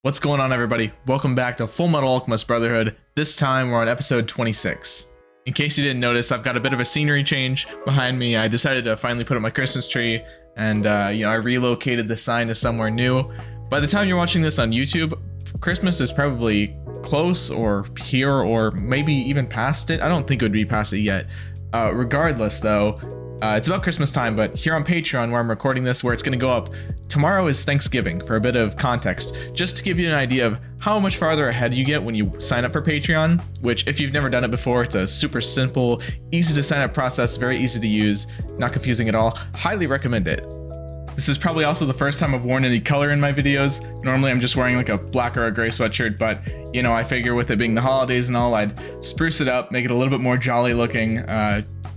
What's going on, everybody? Welcome back to Fullmetal Alchemist Brotherhood. This time we're on episode 26. In case you didn't notice, I've got a bit of a scenery change behind me. I decided to finally put up my Christmas tree, and I relocated the sign to somewhere new. By the time you're watching this on YouTube, Christmas is probably close or here or maybe even past it. I don't think it would be past it yet. Regardless, though, it's about Christmas time, but here on Patreon, where I'm recording this, where it's going to go up, tomorrow is Thanksgiving. For a bit of context, just to give you an idea of how much farther ahead you get when you sign up for Patreon, which if you've never done it before, it's a super simple, easy to sign up process, very easy to use, not confusing at all. Highly recommend it. This is probably also the first time I've worn any color in my videos. Normally I'm just wearing like a black or a gray sweatshirt, but you know, I figure with it being the holidays and all, I'd spruce it up, make it a little bit more jolly looking,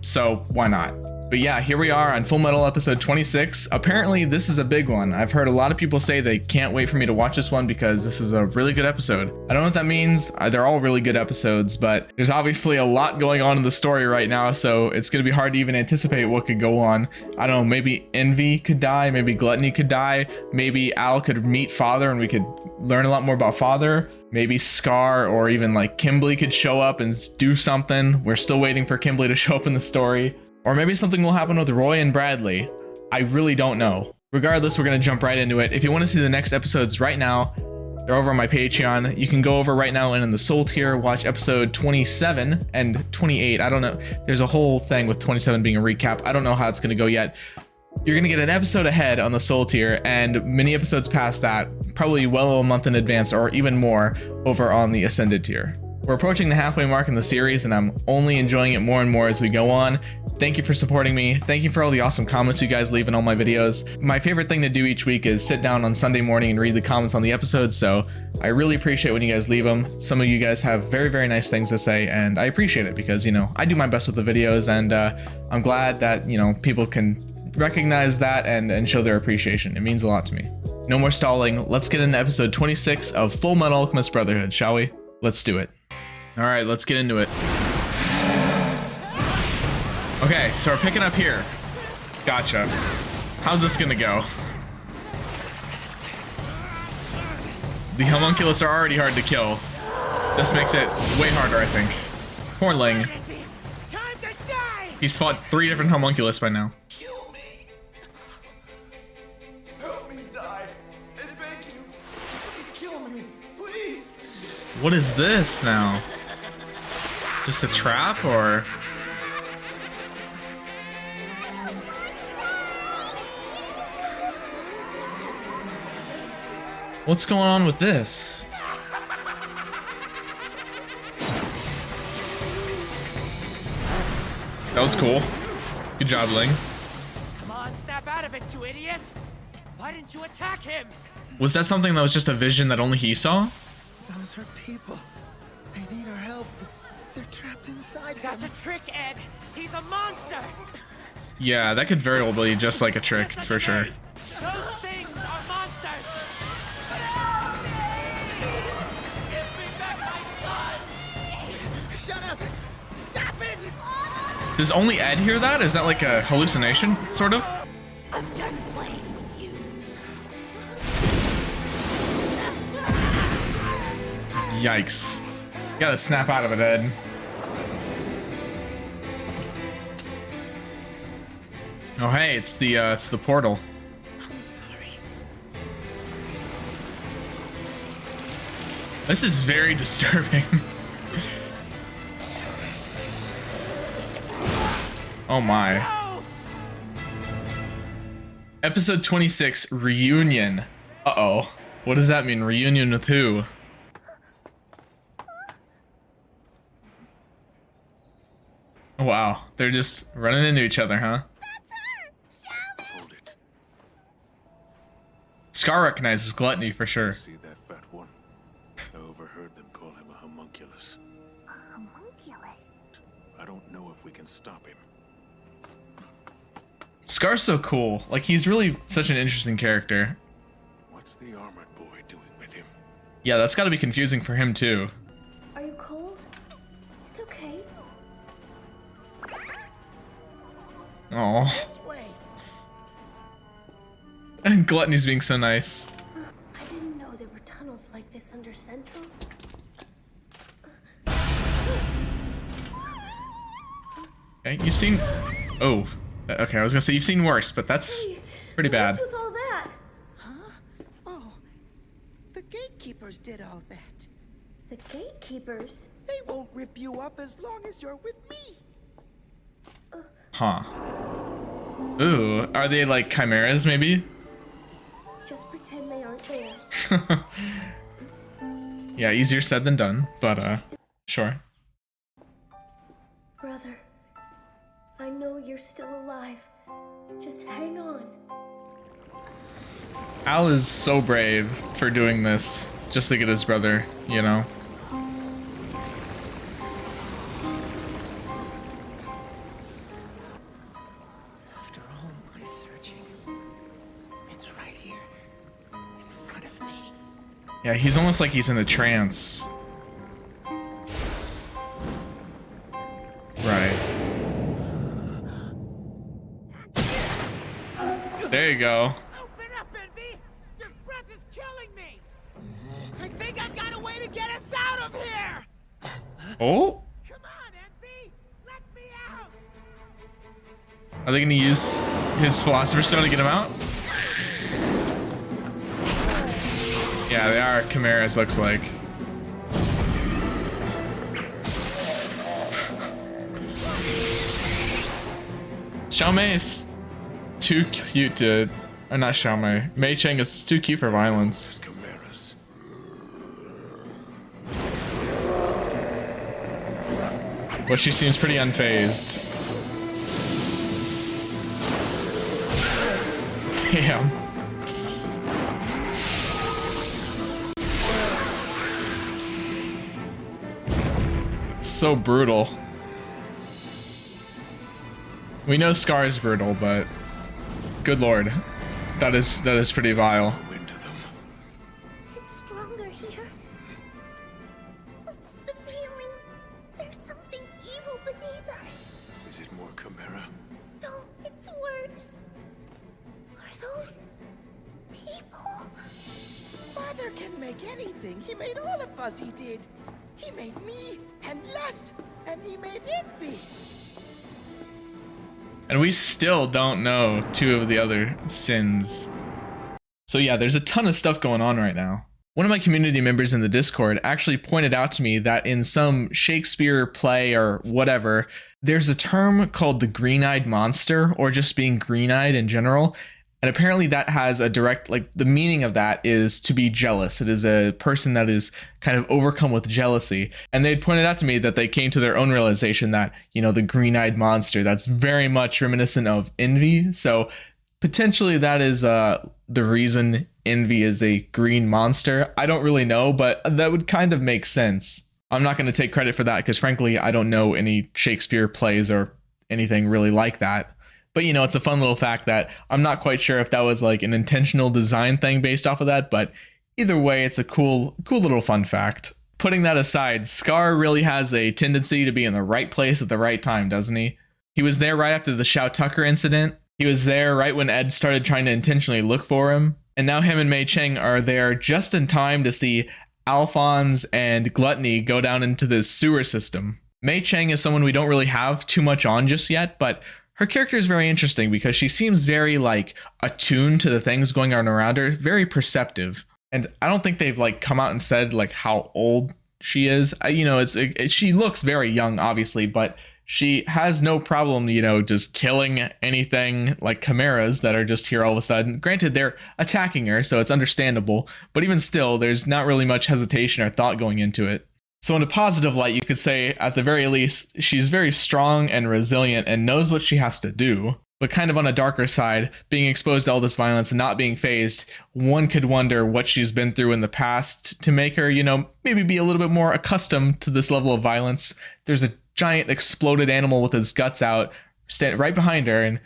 so why not? But yeah, here we are on Fullmetal episode 26. Apparently this is a big one. I've heard a lot of people say they can't wait for me to watch this one because this is a really good episode. I don't know what that means. They're all really good episodes, but there's obviously a lot going on in the story right now, so it's going to be hard to even anticipate what could go on. I don't know, maybe Envy could die, maybe Gluttony could die, maybe Al could meet Father and we could learn a lot more about Father. Maybe Scar or even like Kimberly could show up and do something. We're still waiting for Kimberly to show up in the story. Or maybe something will happen with Roy and Bradley. I really don't know. Regardless, we're gonna jump right into it. If you want to see the next episodes right now, they're over on my Patreon. You can go over right now and in the Soul tier, watch episode 27 and 28. I don't know. There's a whole thing with 27 being a recap. I don't know how it's gonna go yet. You're gonna get an episode ahead on the Soul tier and many episodes past that, probably well a month in advance or even more over on the Ascended tier. We're approaching the halfway mark in the series and I'm only enjoying it more and more as we go on. Thank you for supporting me. Thank you for all the awesome comments you guys leave in all my videos. My favorite thing to do each week is sit down on Sunday morning and read the comments on the episodes, so I really appreciate when you guys leave them. Some of you guys have very, very nice things to say, and I appreciate it because, you know, I do my best with the videos, and I'm glad that, you know, people can recognize that and show their appreciation. It means a lot to me. No more stalling. Let's get into episode 26 of Fullmetal Alchemist Brotherhood, shall we? Let's do it. All right, let's get into it. Okay, so we're picking up here. Gotcha. How's this gonna go? The homunculus are already hard to kill. This makes it way harder, I think. Hornling. He's fought 3 different homunculus by now. Kill me. Help me die. I beg you. Please kill me. Please. What is this now? Just a trap, or? What's going on with this? That was cool. Good job, Ling. Come on, snap out of it, you idiot! Why didn't you attack him? Was that something that was just a vision that only he saw? Those are people. They need our help. They're trapped inside. That's a trick, Ed! He's a monster! Yeah, that could very well be just like a trick, for sure. Those things are monsters! Give me back my son! Shut up! Stop it! Does only Ed hear that? Is that like a hallucination, sort of? I'm done playing with you. Yikes. You gotta snap out of it, Ed. Oh hey, it's the portal. I'm sorry. This is very disturbing. Oh my. No! Episode 26, Reunion. Uh-oh. What does that mean? Reunion with who? Wow, they're just running into each other, huh? Hold it. Scar recognizes Gluttony for sure. See that fat one? I overheard them call him a homunculus. Homunculus? I don't know if we can stop him. Scar's so cool. Like, he's really such an interesting character. What's the armored boy doing with him? Yeah, that's gotta be confusing for him too. Are you cold? It's okay. Oh. This way! And Gluttony's being so nice. I didn't know there were tunnels like this under Central? Okay, you've seen... Oh, okay, I was gonna say you've seen worse, but that's pretty bad. What's with all that? Huh? Oh, the gatekeepers did all that. The gatekeepers? They won't rip you up as long as you're with me. Huh. Ooh, are they like chimeras, maybe? Just pretend they aren't there. Yeah, easier said than done, but sure. Brother, I know you're still alive. Just hang on. Al is so brave for doing this just to get his brother, you know? After all my searching, it's right here, in front of me. Yeah, he's almost like he's in a trance. Right. There you go. Open up, Envy! Your breath is killing me! I think I've got a way to get us out of here! Oh? Come on, Envy! Let me out! Are they gonna use his Philosopher's Stone to get him out? Yeah, they are chimeras, looks like. Xiaomei is too cute to... Or not Xiaomei. Mei Chang is too cute for violence. Chimeras. But she seems pretty unfazed. Damn. It's so brutal. We know Scar is brutal, but good lord, that is pretty vile. Go into them. It's stronger here. The feeling. There's something evil beneath us. Is it more chimera? No, it's worse. Are those people? Father can make anything. He made all of us, he did. He made me, and lust, and he made envy. And we still don't know two of the other sins. So yeah, there's a ton of stuff going on right now. One of my community members in the Discord actually pointed out to me that in some Shakespeare play or whatever, there's a term called the green-eyed monster, or just being green-eyed in general. And apparently that has a direct, like, the meaning of that is to be jealous. It is a person that is kind of overcome with jealousy. And they pointed out to me that they came to their own realization that, you know, the green-eyed monster, that's very much reminiscent of envy. So potentially that is the reason envy is a green monster. I don't really know, but that would kind of make sense. I'm not going to take credit for that because frankly, I don't know any Shakespeare plays or anything really like that. But, you know, it's a fun little fact that I'm not quite sure if that was like an intentional design thing based off of that, but either way, it's a cool little fun fact. Putting that aside, Scar really has a tendency to be in the right place at the right time, doesn't he? He was there right after the Shao Tucker incident. He was there right when Ed started trying to intentionally look for him. And now him and Mei Chang are there just in time to see Alphonse and Gluttony go down into this sewer system. Mei Chang is someone we don't really have too much on just yet, but her character is very interesting because she seems very like attuned to the things going on around her, very perceptive. And I don't think they've like come out and said like how old she is. You know, she looks very young, obviously, but she has no problem, you know, just killing anything like chimeras that are just here all of a sudden. Granted, they're attacking her, so it's understandable, but even still, there's not really much hesitation or thought going into it. So in a positive light, you could say, at the very least, she's very strong and resilient and knows what she has to do. But kind of on a darker side, being exposed to all this violence and not being fazed, one could wonder what she's been through in the past to make her, you know, maybe be a little bit more accustomed to this level of violence. There's a giant exploded animal with his guts out standing right behind her, and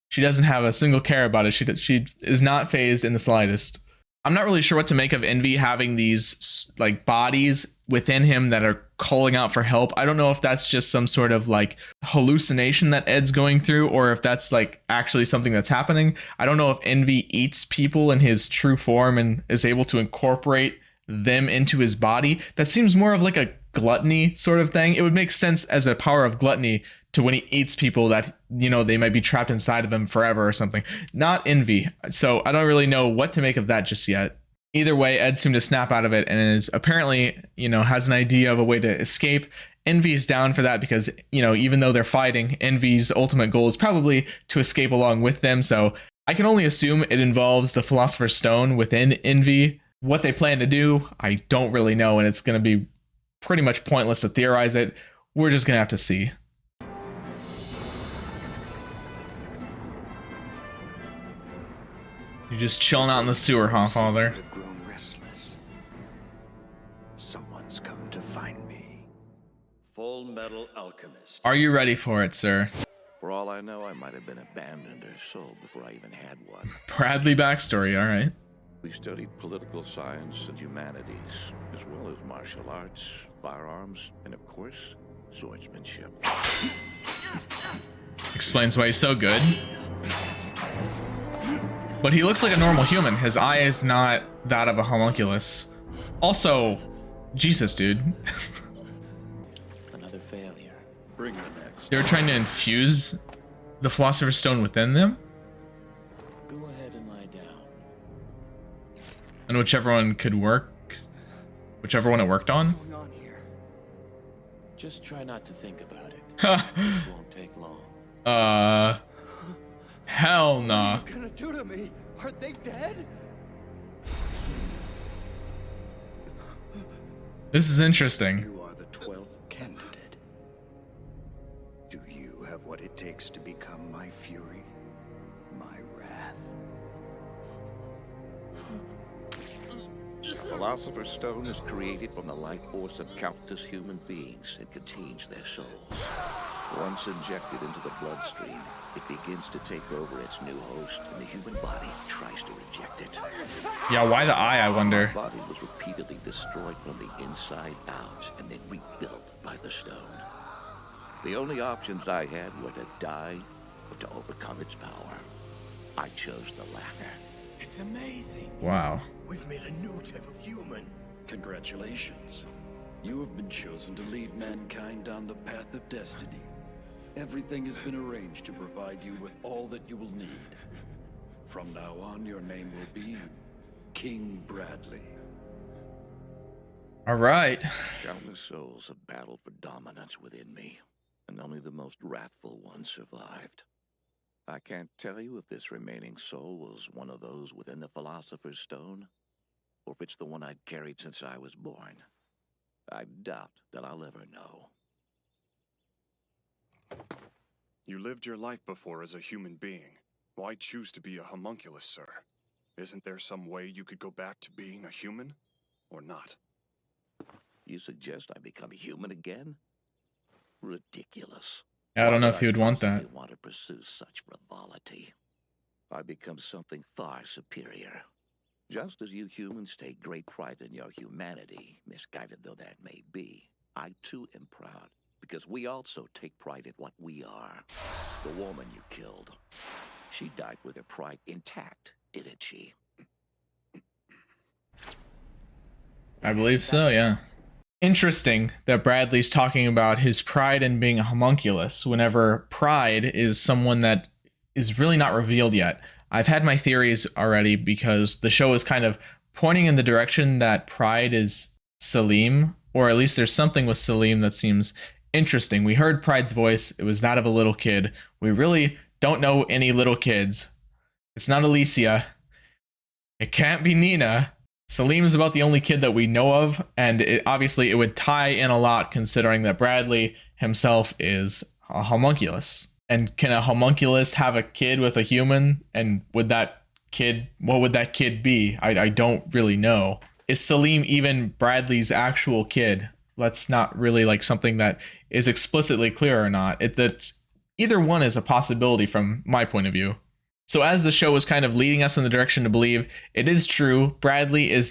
she doesn't have a single care about it. She is not fazed in the slightest. I'm not really sure what to make of Envy having these like bodies within him that are calling out for help. I don't know if that's just some sort of like hallucination that Ed's going through, or if that's like actually something that's happening. I don't know if Envy eats people in his true form and is able to incorporate them into his body, that seems more of like a gluttony sort of thing. It would make sense as a power of gluttony to when he eats people that, you know, they might be trapped inside of him forever or something, not envy. So I don't really know what to make of that just yet. Either way, Ed seemed to snap out of it and is apparently, you know, has an idea of a way to escape. Envy's down for that because, you know, even though they're fighting, Envy's ultimate goal is probably to escape along with them. So I can only assume it involves the Philosopher's Stone within Envy. What they plan to do, I don't really know, and it's going to be pretty much pointless to theorize it. We're just going to have to see. You're just chilling out in the sewer, huh, Father? I've grown restless. Someone's come to find me. Fullmetal Alchemist. Are you ready for it, sir? For all I know, I might have been abandoned or sold before I even had one. Bradley backstory, all right. We studied political science and humanities, as well as martial arts, firearms, and of course, swordsmanship. Explains why he's so good. But he looks like a normal human. His eye is not that of a homunculus. Also, Jesus, dude. Another failure. Bring the next. They were trying to infuse the Philosopher's Stone within them, Go ahead and lie down. and whichever one could work, whichever one it worked on. What's going on here? Just try not to think about it. Hell This won't take long. nah. What are you gonna do to me? Are they dead? This is interesting. You are the 12th candidate. Do you have what it takes to become my fury? My wrath? The Philosopher's Stone is created from the life force of countless human beings and contains their souls. Once injected into the bloodstream, it begins to take over its new host, and the human body tries to reject it. Yeah, why the eye, I wonder? My body was repeatedly destroyed from the inside out and then rebuilt by the stone. The only options I had were to die or to overcome its power. I chose the latter. It's amazing. Wow. We've made a new type of human. Congratulations. You have been chosen to lead mankind down the path of destiny. Everything has been arranged to provide you with all that you will need. From now on, your name will be King Bradley. All right. Countless souls have battled for dominance within me, and only the most wrathful ones survived. I can't tell you if this remaining soul was one of those within the Philosopher's Stone, or if it's the one I'd carried since I was born. I doubt that I'll ever know. You lived your life before as a human being. Why choose to be a homunculus, sir? Isn't there some way you could go back to being a human? Or not? You suggest I become human again? Ridiculous. I don't know if he would want that. I want to pursue such frivolity. I become something far superior. Just as you humans take great pride in your humanity, misguided though that may be, I too am proud, because we also take pride in what we are. The woman you killed, she died with her pride intact, didn't she? I believe so, yeah. Interesting that Bradley's talking about his pride in being a homunculus whenever pride is someone that is really not revealed yet. I've had my theories already because the show is kind of pointing in the direction that pride is Salim, or at least there's something with Salim that seems interesting. We heard Pride's voice. It was that of a little kid. We really don't know any little kids. It's not Alicia. It can't be Nina. Salim is about the only kid that we know of, and obviously it would tie in a lot considering that Bradley himself is a homunculus. And can a homunculus have a kid with a human? And what would that kid be? I don't really know. Is Salim even Bradley's actual kid? That's not really like something that is explicitly clear or not. That's either one is a possibility from my point of view. So as the show is kind of leading us in the direction to believe it is true, Bradley is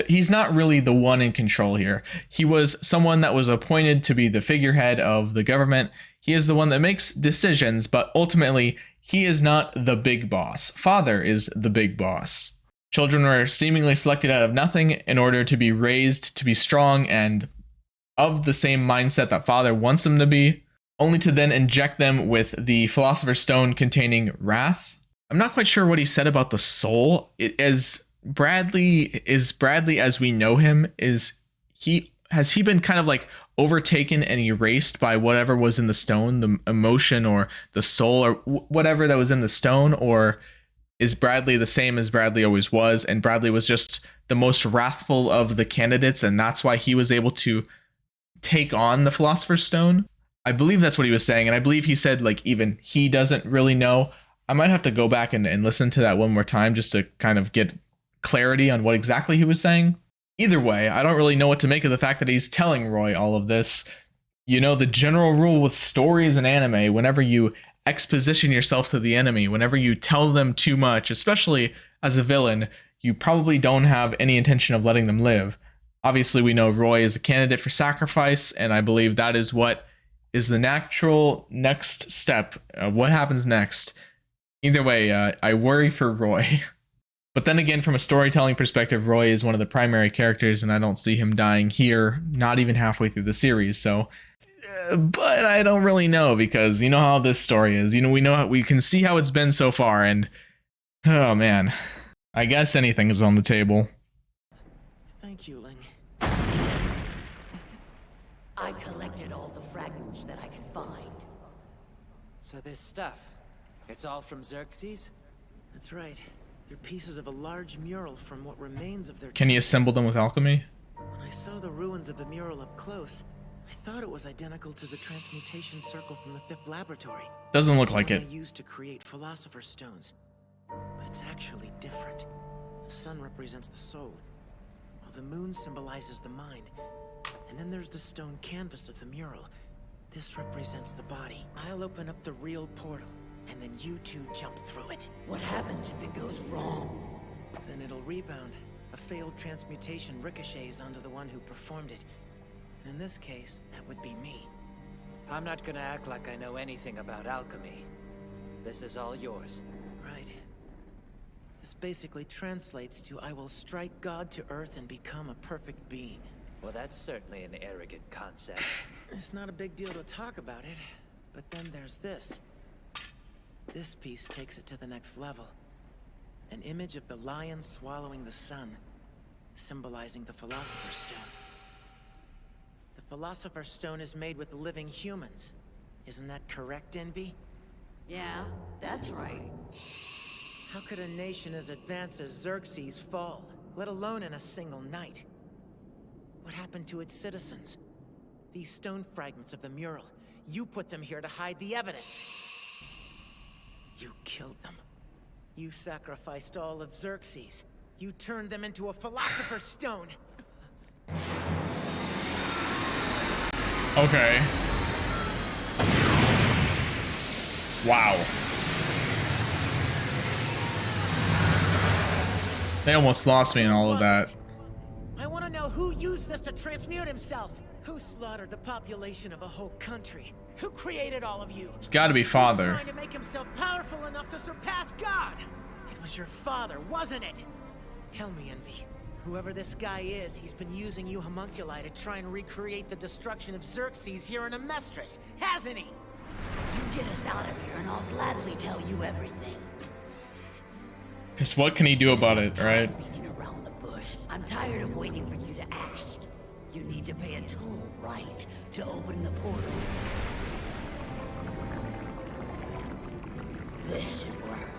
he's not really the one in control here. He was someone that was appointed to be the figurehead of the government. He is the one that makes decisions, but ultimately he is not the big boss. Father is the big boss. Children were seemingly selected out of nothing in order to be raised to be strong and of the same mindset that Father wants them to be, only to then inject them with the Philosopher's Stone containing wrath. I'm not quite sure what he said about the soul. As Bradley as we know him, has he been kind of like overtaken and erased by whatever was in the stone, the emotion or the soul or whatever that was in the stone, or is Bradley the same as Bradley always was, and Bradley was just the most wrathful of the candidates, and that's why he was able to take on the Philosopher's Stone? I believe that's what he was saying, and I believe he said like even he doesn't really know. I might have to go back and listen to that one more time just to kind of get clarity on what exactly he was saying. Either way, I don't really know what to make of the fact that he's telling Roy all of this. You know, the general rule with stories in anime, whenever you exposition yourself to the enemy, whenever you tell them too much, especially as a villain, you probably don't have any intention of letting them live. Obviously, we know Roy is a candidate for sacrifice, and I believe that is what is the natural next step. What happens next? Either way, I worry for Roy. But then again, from a storytelling perspective, Roy is one of the primary characters, and I don't see him dying here, not even halfway through the series. So, but I don't really know, because you know how this story is. You know, we can see how it's been so far, and oh man, I guess anything is on the table. Thank you, Ling. I collected all the fragments that I could find. So this stuff, it's all from Xerxes? That's right. They're pieces of a large mural from what remains of their... Can he assemble them with alchemy? When I saw the ruins of the mural up close, I thought it was identical to the transmutation circle from the 5th laboratory. Doesn't look like it. They used to create Philosopher's Stones. But it's actually different. The sun represents the soul, while the moon symbolizes the mind. And then there's the stone canvas of the mural. This represents the body. I'll open up the real portal, and then you two jump through it. What happens if it goes wrong? Then it'll rebound. A failed transmutation ricochets onto the one who performed it. In this case, that would be me. I'm not gonna act like I know anything about alchemy. This is all yours. Right. This basically translates to I will strike God to earth and become a perfect being. Well, that's certainly an arrogant concept. It's not a big deal to talk about it, but then there's this. This piece takes it to the next level. An image of the lion swallowing the sun, symbolizing the Philosopher's Stone. The Philosopher's Stone is made with living humans. Isn't that correct, Envy? Yeah, that's right. How could a nation as advanced as Xerxes fall, let alone in a single night? What happened to its citizens? These stone fragments of the mural, you put them here to hide the evidence. You killed them. You sacrificed all of Xerxes. You turned them into a Philosopher's Stone. Okay. Wow. They almost lost me in all of that. I want to know who used this to transmute himself. Who slaughtered the population of a whole country? Who created all of you? It's got to be Father. Who's trying to make himself powerful enough to surpass God? It was your father, wasn't it? Tell me, Envy. Whoever this guy is, he's been using you homunculi to try and recreate the destruction of Xerxes here in Amestris, hasn't he? You get us out of here and I'll gladly tell you everything. Because what can he do about it, right? Beating around the bush. I'm tired of waiting for you to ask. You need to pay a toll, right, to open the portal. This should work.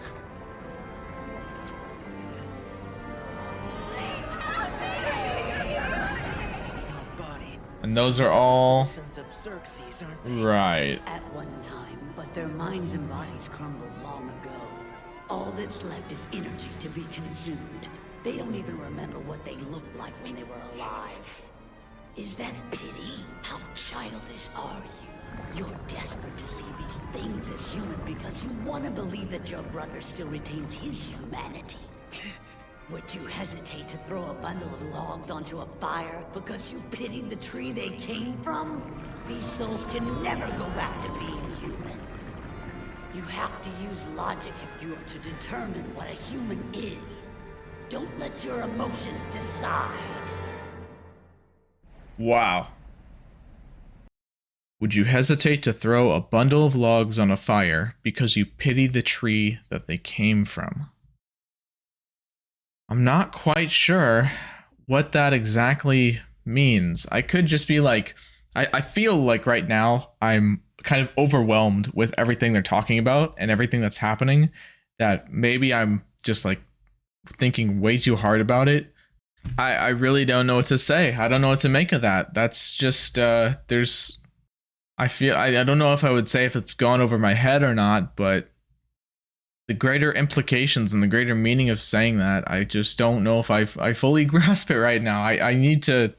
And those are all Citizens of Xerxes, aren't they? right. At one time, but their minds and bodies crumbled long ago. All that's left is energy to be consumed. They don't even remember what they looked like when they were alive. Is that pity? How childish are you? You're desperate to see these things as human because you want to believe that your brother still retains his humanity. Would you hesitate to throw a bundle of logs onto a fire because you pitied the tree they came from? These souls can never go back to being human. You have to use logic if you are to determine what a human is. Don't let your emotions decide. Wow. Would you hesitate to throw a bundle of logs on a fire because you pity the tree that they came from? I'm not quite sure what that exactly means. I could just be like, I feel like right now I'm kind of overwhelmed with everything they're talking about and everything that's happening, that maybe I'm just like thinking way too hard about it. I really don't know what to say. I don't know what to make of that. That's just, I don't know if I would say if it's gone over my head or not, but the greater implications and the greater meaning of saying that, I just don't know if I fully grasp it right now. I need to,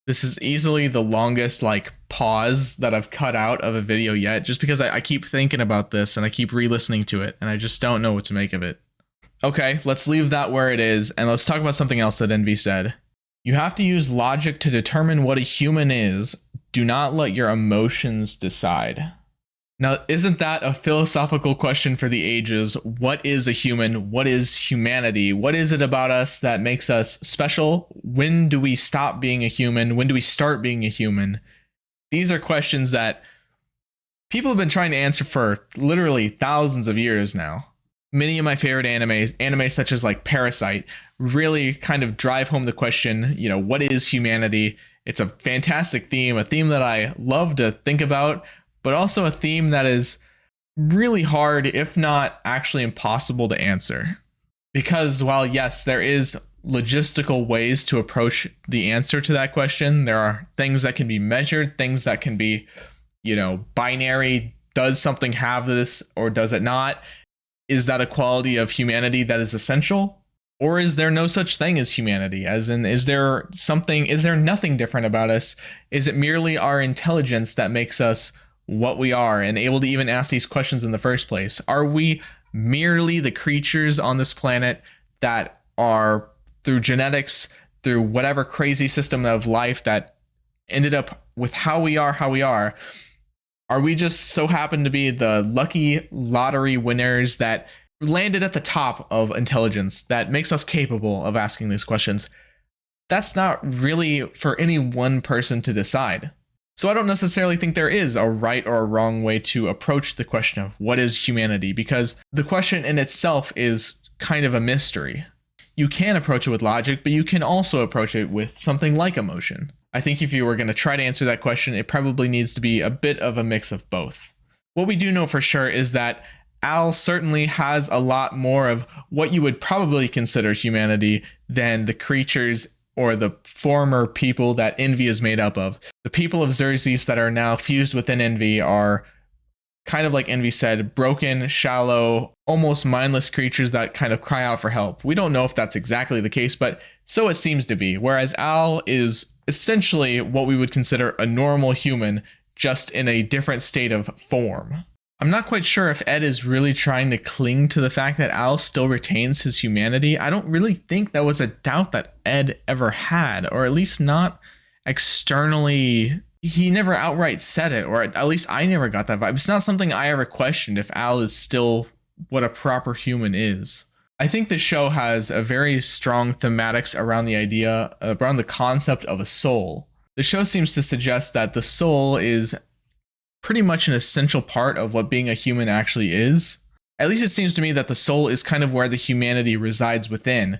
this is easily the longest like pause that I've cut out of a video yet, just because I keep thinking about this and I keep re-listening to it and I just don't know what to make of it. Okay, let's leave that where it is and let's talk about something else that Envy said. You have to use logic to determine what a human is. Do not let your emotions decide. Now, isn't that a philosophical question for the ages? What is a human? What is humanity? What is it about us that makes us special? When do we stop being a human? When do we start being a human? These are questions that people have been trying to answer for literally thousands of years now. Many of my favorite anime such as like Parasite, really kind of drive home the question, you know, what is humanity? It's a fantastic theme, a theme that I love to think about, but also a theme that is really hard, if not actually impossible to answer. Because while yes, there is logistical ways to approach the answer to that question, there are things that can be measured, things that can be, you know, binary. Does something have this or does it not? Is that a quality of humanity that is essential? Or is there no such thing as humanity? As in, is there nothing different about us? Is it merely our intelligence that makes us what we are and able to even ask these questions in the first place? Are we merely the creatures on this planet that are, through genetics, through whatever crazy system of life that ended up with how we are? Are we just so happen to be the lucky lottery winners that landed at the top of intelligence that makes us capable of asking these questions? That's not really for any one person to decide. So I don't necessarily think there is a right or a wrong way to approach the question of what is humanity, because the question in itself is kind of a mystery. You can approach it with logic, but you can also approach it with something like emotion. I think if you were going to try to answer that question, it probably needs to be a bit of a mix of both. What we do know for sure is that Al certainly has a lot more of what you would probably consider humanity than the creatures or the former people that Envy is made up of. The people of Xerxes that are now fused within Envy are kind of like Envy said, broken, shallow, almost mindless creatures that kind of cry out for help. We don't know if that's exactly the case, but so it seems to be. Whereas Al is essentially what we would consider a normal human, just in a different state of form. I'm not quite sure if Ed is really trying to cling to the fact that Al still retains his humanity. I don't really think that was a doubt that Ed ever had, or at least not externally. He never outright said it, or at least I never got that vibe. It's not something I ever questioned if Al is still what a proper human is. I think the show has a very strong thematics around the idea, around the concept of a soul. The show seems to suggest that the soul is pretty much an essential part of what being a human actually is. At least it seems to me that the soul is kind of where the humanity resides within,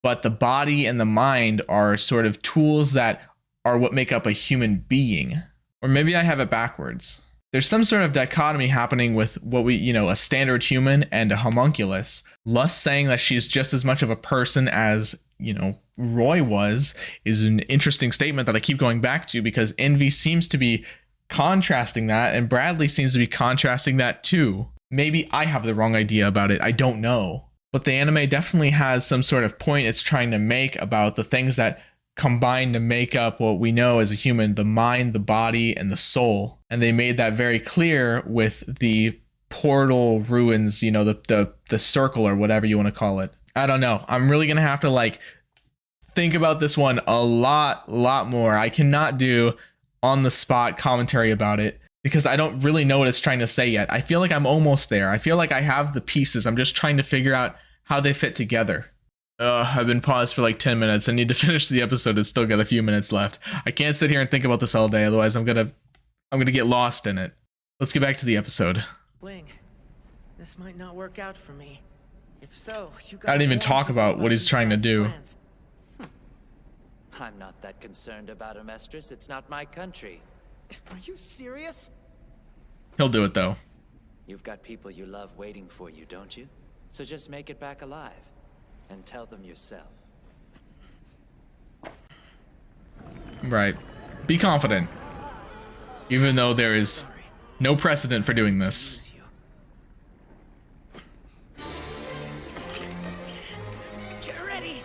but the body and the mind are sort of tools that are what make up a human being. Or maybe I have it backwards. There's some sort of dichotomy happening with what we, you know, a standard human and a homunculus. Lust saying that she's just as much of a person as, you know, Roy was is an interesting statement that I keep going back to, because Envy seems to be contrasting that and Bradley seems to be contrasting that too. Maybe I have the wrong idea about it. I don't know. But the anime definitely has some sort of point it's trying to make about the things that combine to make up what we know as a human, the mind, the body, and the soul. And they made that very clear with the portal ruins, you know, the circle or whatever you want to call it. I don't know. I'm really going to have to like think about this one a lot more. I cannot do on the spot commentary about it because I don't really know what it's trying to say yet. I feel like I'm almost there. I feel like I have the pieces. I'm just trying to figure out how they fit together. I've been paused for like 10 minutes. I need to finish the episode. It's still got a few minutes left. I can't sit here and think about this all day, otherwise I'm gonna get lost in it. Let's get back to the episode. Ling, this might not work out for me. If so, you I didn't even talk about what he's trying to do. plans. I'm not that concerned about him, Estrus. It's not my country. Are you serious? He'll do it though. You've got people you love waiting for you, don't you? So just make it back alive. And tell them yourself. Right. Be confident. Even though there is no precedent for doing this. Get ready.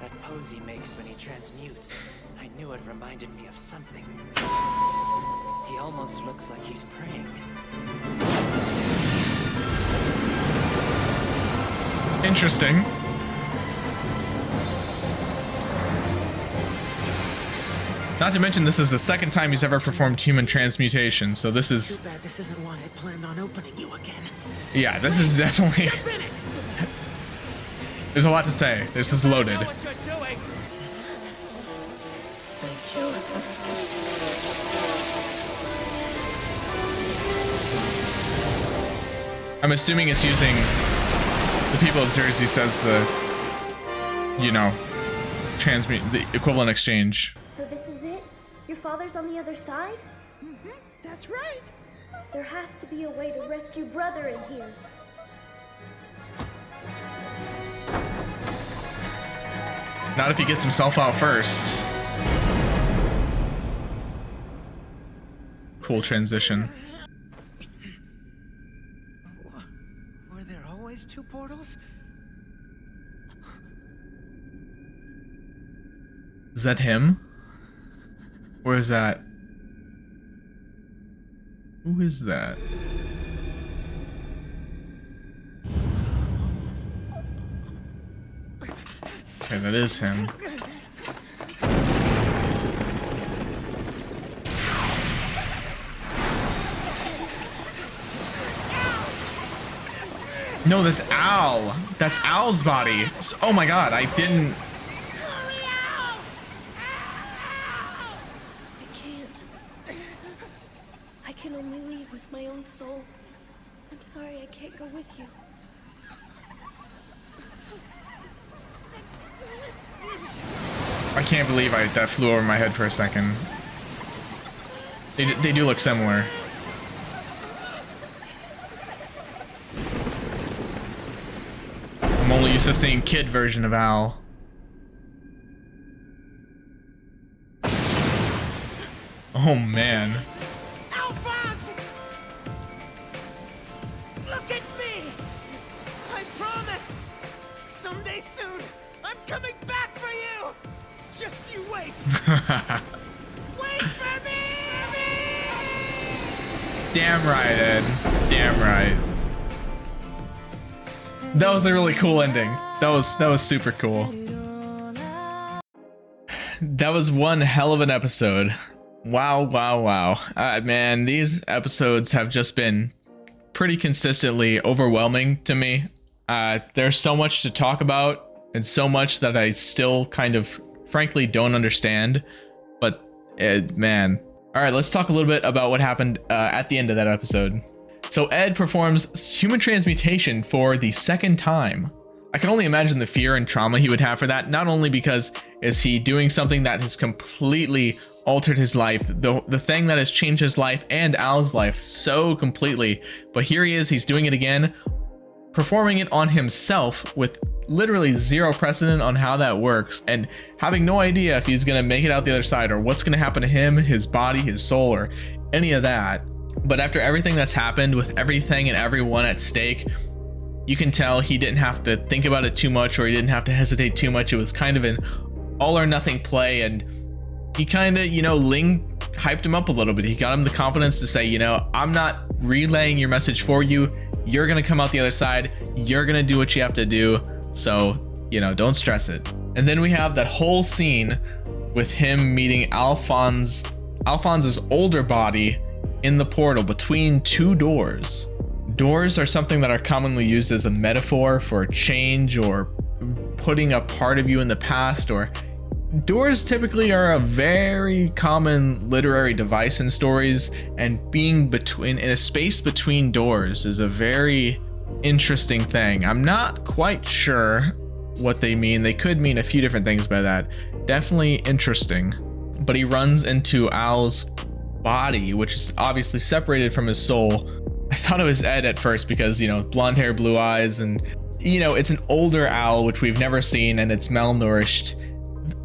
That pose he makes when he transmutes. I knew it reminded me of something. He almost looks like he's praying. Interesting. Not to mention, this is the second time he's ever performed human transmutation, so this is... Too bad this isn't why I planned on opening you again. Yeah, this is definitely... There's a lot to say. This is loaded. I'm assuming it's using the people of Xerxes as the, you know, the equivalent exchange. So this is it? Your father's on the other side? Mm-hmm, that's right. There has to be a way to rescue brother in here. Not if he gets himself out first. Cool transition. Were there always two portals? Is that him? Or is that... Who is that? Okay, that is him. No, that's Al. That's Al's body. Oh my god, I didn't... I can't. I can only leave with my own soul. I'm sorry I can't go with you. I can't believe that flew over my head for a second. They do look similar. I'm only used to seeing kid version of Al. Oh man. Alphonse! Look at me! I promise! Someday soon, I'm coming back for you! Just you wait! Wait for me! Damn right, Ed. Damn right. That was a really cool ending. That was super cool. That was one hell of an episode. Wow, wow, wow. Man, these episodes have just been pretty consistently overwhelming to me. There's so much to talk about and so much that I still kind of frankly don't understand, but man. All right, let's talk a little bit about what happened at the end of that episode. So Ed performs human transmutation for the second time. I can only imagine the fear and trauma he would have for that, not only because is he doing something that has completely altered his life, the thing that has changed his life and Al's life so completely, but here he is, he's doing it again, performing it on himself with literally zero precedent on how that works, and having no idea if he's gonna make it out the other side or what's gonna happen to him, his body, his soul, or any of that. But after everything that's happened with everything and everyone at stake, you can tell he didn't have to think about it too much, or he didn't have to hesitate too much. It was kind of an all or nothing play, and he kind of, you know, Ling hyped him up a little bit. He got him the confidence to say, you know, I'm not relaying your message for you. You're gonna come out the other side. You're gonna do what you have to do. So, you know, don't stress it. And then we have that whole scene with him meeting Alphonse's older body in the portal between two doors. doors are something that are commonly used as a metaphor for change or putting a part of you in the past, or doors typically are a very common literary device in stories, and being in a space between doors is a very interesting thing. I'm not quite sure what they mean. They could mean a few different things by that. Definitely interesting. But he runs into Al's body, which is obviously separated from his soul. I thought it was Ed at first because, you know, blonde hair, blue eyes, and, you know, it's an older Al, which we've never seen, and it's malnourished.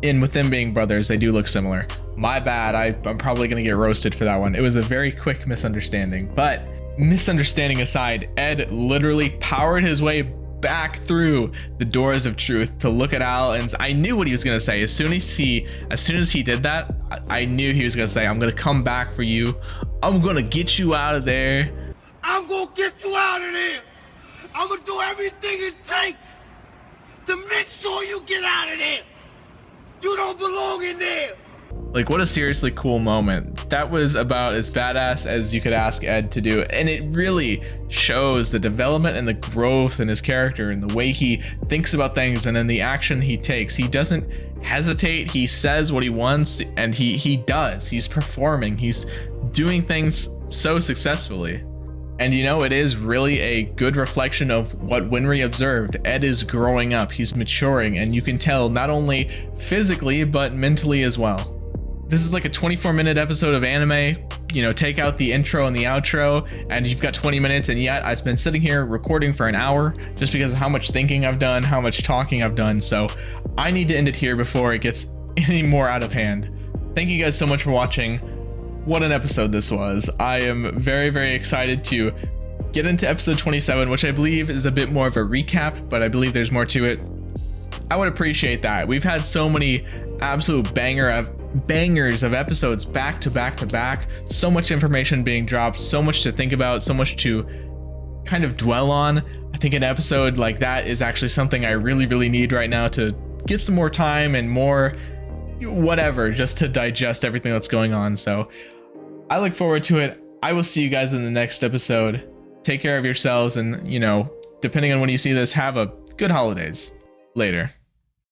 And with them being brothers, they do look similar. My bad. I'm probably going to get roasted for that one. It was a very quick misunderstanding. But misunderstanding aside, Ed literally powered his way back through the doors of truth to look at Al, and I knew what he was going to say. As soon as he did that, I knew he was going to say, I'm going to come back for you. I'm going to get you out of there. I'm gonna get you out of there. I'm gonna do everything it takes to make sure you get out of there. You don't belong in there. Like, what a seriously cool moment. That was about as badass as you could ask Ed to do. And it really shows the development and the growth in his character and the way he thinks about things, and then the action he takes. He doesn't hesitate. He says what he wants, and he does. He's performing. He's doing things so successfully. And you know, it is really a good reflection of what Winry observed. Ed is growing up, he's maturing, and you can tell not only physically, but mentally as well. This is like a 24-minute episode of anime. You know, take out the intro and the outro, and you've got 20 minutes, and yet I've been sitting here recording for an hour just because of how much thinking I've done, how much talking I've done. So I need to end it here before it gets any more out of hand. Thank you guys so much for watching. What an episode this was. I am very, very excited to get into episode 27, which I believe is a bit more of a recap, but I believe there's more to it. I would appreciate that. We've had so many absolute bangers of episodes back to back to back. So much information being dropped, so much to think about, so much to kind of dwell on. I think an episode like that is actually something I really, really need right now to get some more time and more whatever, just to digest everything that's going on. So I look forward to it. I will see you guys in the next episode. Take care of yourselves, and, you know, depending on when you see this, have a good holidays. Later.